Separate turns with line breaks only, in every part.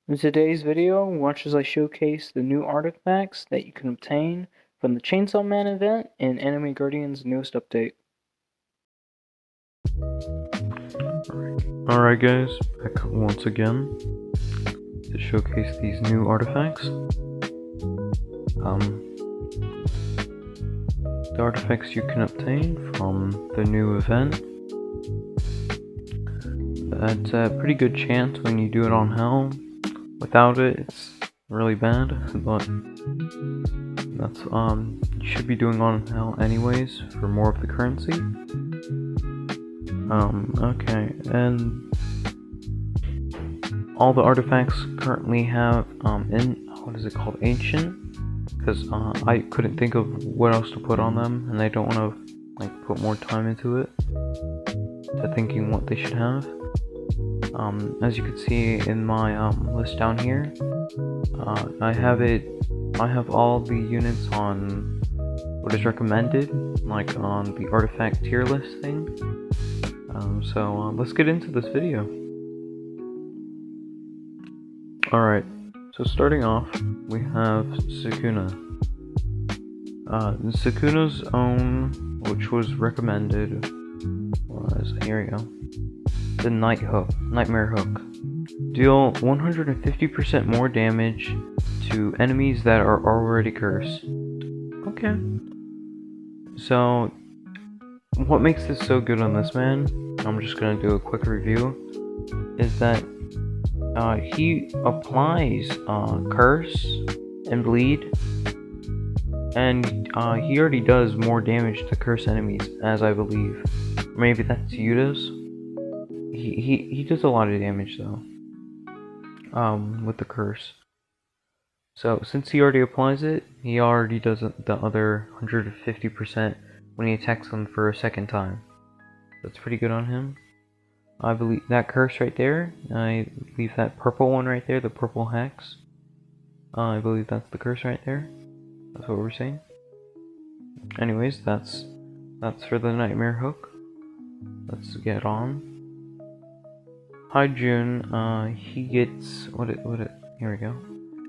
In today's video, watch as I showcase the new artifacts that you can obtain from the Chainsaw Man event in Anime Guardian's newest update.
Alright guys, back once again to showcase these new artifacts. The artifacts you can obtain from the new event. That's a pretty good chance when you do it on Hell. Without it, it's really bad, but that's you should be doing on Hell anyways for more of the currency. Okay, and all the artifacts currently have what is it called, Ancient, because I couldn't think of what else to put on them, and I don't want to put more time into it to thinking what they should have. As you can see in my list down here, I have all the units on what is recommended, like on the artifact tier list thing. So let's get into this video. Alright, so starting off, we have Sukuna. Sukuna's own, which was recommended, was, here we go, the Nightmare Hook. Deal 150% more damage to enemies that are already cursed. Okay. So, what makes this so good on this man, I'm just gonna do a quick review, is that he applies Curse and Bleed, and he already does more damage to curse enemies, as I believe. Maybe that's Yuda's. He does a lot of damage though, with the curse. So since he already applies it, he already does the other 150% when he attacks them for a second time. That's pretty good on him. I believe that curse right there, I believe that purple one right there, the purple hex, I believe that's the curse right there. That's what we're saying. Anyways, that's for the Nightmare Hook. Let's get on. Haijun, he gets here we go.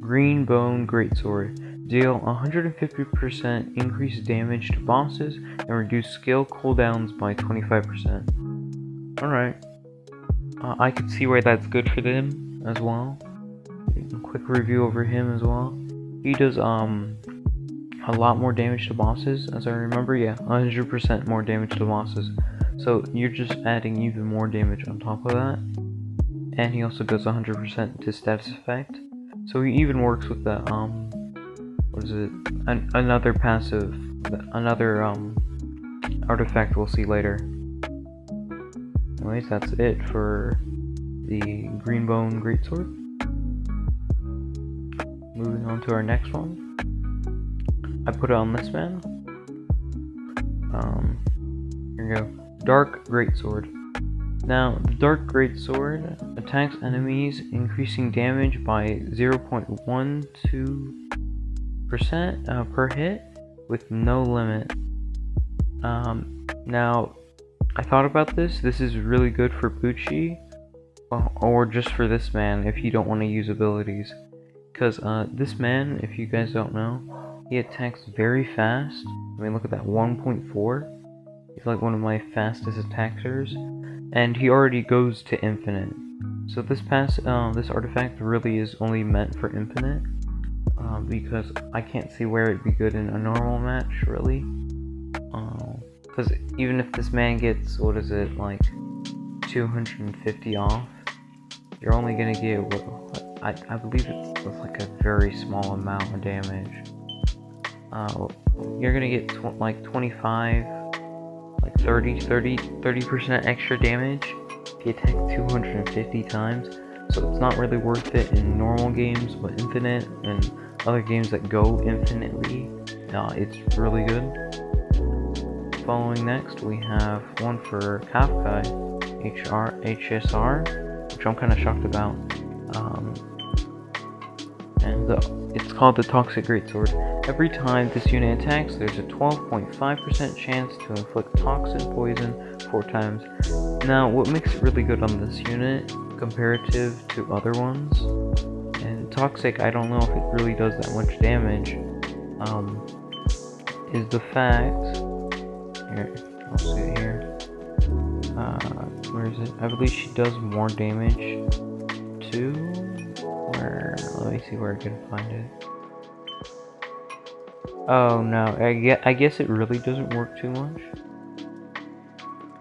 Green Bone Greatsword. Deal 150% increased damage to bosses and reduce skill cooldowns by 25%. Alright. I could see why that's good for them as well. A quick review over him as well. He does a lot more damage to bosses, as I remember. Yeah, 100% more damage to bosses. So you're just adding even more damage on top of that. And he also does 100% to status effect. So he even works with the what is it? Another passive, another artifact we'll see later. Anyways, that's it for the Greenbone Greatsword. Moving on to our next one. I put it on this man. Here we go. Dark Greatsword. Now, the Dark Greatsword attacks enemies, increasing damage by 0.12% per hit with no limit. Now, I thought about this. This is really good for Bucci, or just for this man if you don't want to use abilities. Because this man, if you guys don't know, he attacks very fast. I mean, look at that, 1.4. He's like one of my fastest attackers, and he already goes to infinite. So this artifact really is only meant for infinite, because I can't see where it'd be good in a normal match, really. Because even if this man gets, what is it, like 250 off, you're only gonna get what I believe it's like a very small amount of damage. You're gonna get like 25, like 30% extra damage if you attack 250 times. So it's not really worth it in normal games, but infinite and other games that go infinitely, it's really good. Following next, we have one for Kafkai HSR, which I'm kind of shocked about. It's called the Toxic Greatsword. Every time this unit attacks, there's a 12.5% chance to inflict toxin poison 4 times. Now, what makes it really good on this unit, comparative to other ones. And Toxic, I don't know if it really does that much damage. Is the fact here, I'll see it here. Where is it? I believe she does more damage to where, let me see where I can find it. Oh no, I guess it really doesn't work too much.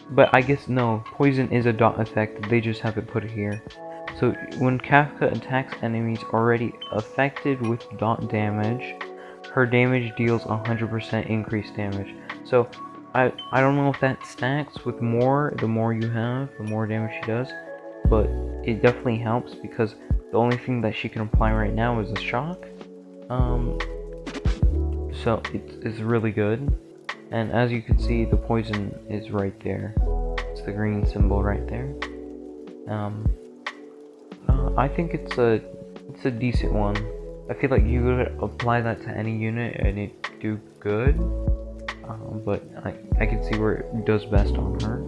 But I guess no, poison is a dot effect, they just haven't put it here. So when Kafka attacks enemies already affected with dot damage, her damage deals 100% increased damage. So I don't know if that stacks with more, the more you have, the more damage she does, but it definitely helps because the only thing that she can apply right now is a shock. So it's really good. And as you can see, the poison is right there. It's the green symbol right there. I think it's a decent one. I feel like you could apply that to any unit and it do good. But I can see where it does best on her.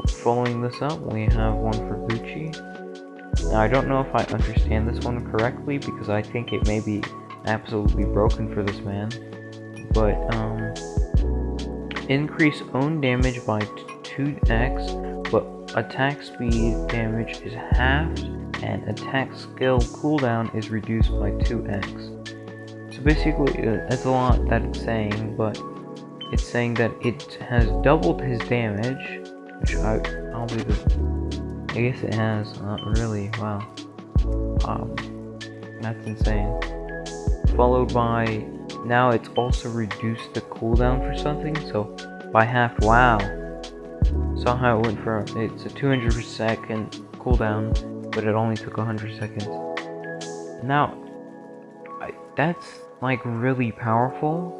Following this up, we have one for Gucci. Now I don't know if I understand this one correctly because I think it may be absolutely broken for this man. But increase own damage by 2x, but attack speed damage is halved and attack skill cooldown is reduced by 2x. So basically, that's a lot that it's saying, but it's saying that it has doubled his damage, which I'll be I guess it has. Not really. Wow. That's insane. Followed by now it's also reduced the cooldown for something, so by half. Wow. Saw how it went from it's a 200 per second cooldown, but it only took 100 seconds. Now, that's like really powerful.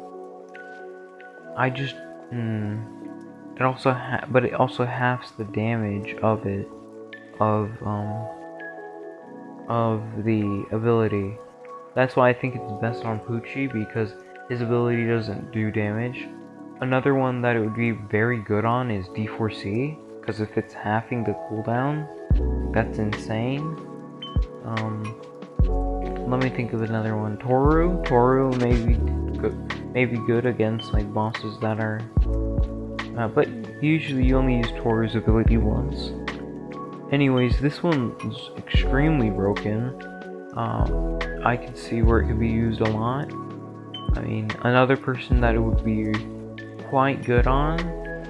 I just it also but it also halves the damage of it of the ability. That's why I think it's best on Pucci, because his ability doesn't do damage. Another one that it would be very good on is D4C, because if it's halving the cooldown, that's insane. Let me think of another one. Toru may be good against like bosses that are but usually you only use Toru's ability once. Anyways, this one is extremely broken. I can see where it could be used a lot. I mean, another person that it would be quite good on,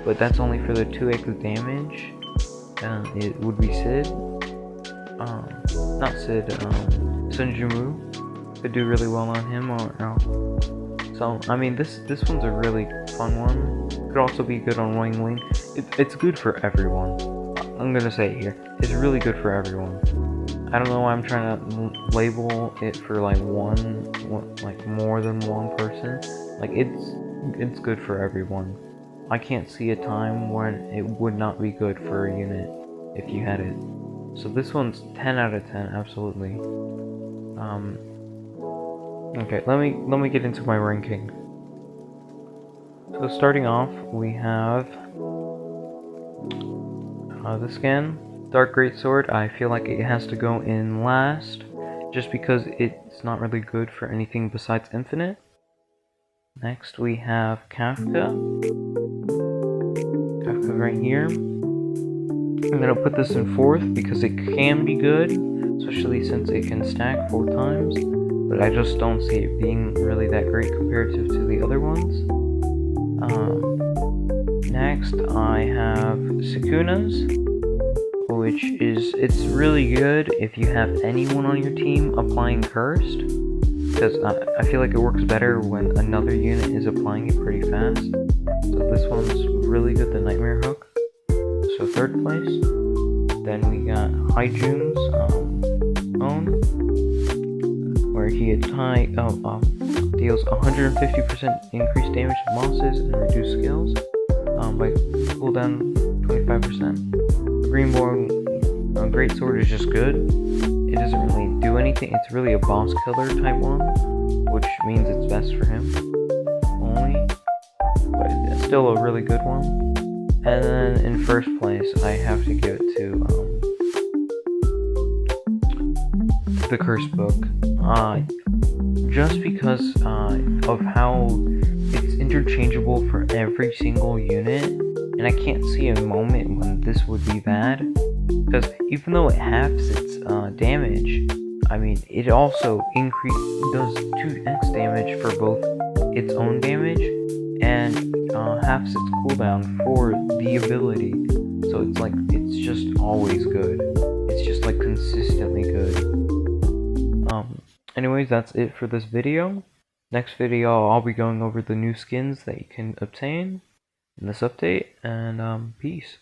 but that's only for the 2x damage, it would be Sid. Not Sid, Sunjumu could do really well on him, so I mean this one's a really fun one. Could also be good on Wang Ling. It's good for everyone. I'm gonna say it here. It's really good for everyone. I don't know why I'm trying to label it for like one like more than one person. Like it's good for everyone. I can't see a time when it would not be good for a unit if you had it. So this one's 10 out of 10, absolutely. Okay, let me get into my ranking. So starting off, we have this again, Dark Greatsword. I feel like it has to go in last, just because it's not really good for anything besides Infinite. Next we have Kafka right here. I'm gonna put this in 4th because it can be good, especially since it can stack 4 times, but I just don't see it being really that great comparative to the other ones. Next I have Sukuna's, which it's really good if you have anyone on your team applying Cursed, because I feel like it works better when another unit is applying it pretty fast. So this one's really good, the Nightmare Hook. So 3rd place. Then we got Haiju's own, where he deals 150% increased damage to bosses and reduced skills by cooldown 25%. The Greenborn Greatsword is just good. It doesn't really do anything. It's really a boss killer type one, which means it's best for him only, but it's still a really good one. And then in 1st place, I have to give it to the curse book, just because of how it's interchangeable for every single unit, and I can't see a moment when this would be bad, because even though it halves its damage, I mean, it also does 2x damage for both its own damage and halves its cooldown for the ability. So it's like, it's just always good. It's just like consistently good. Anyways, that's it for this video. Next video, I'll be going over the new skins that you can obtain in this update, and peace.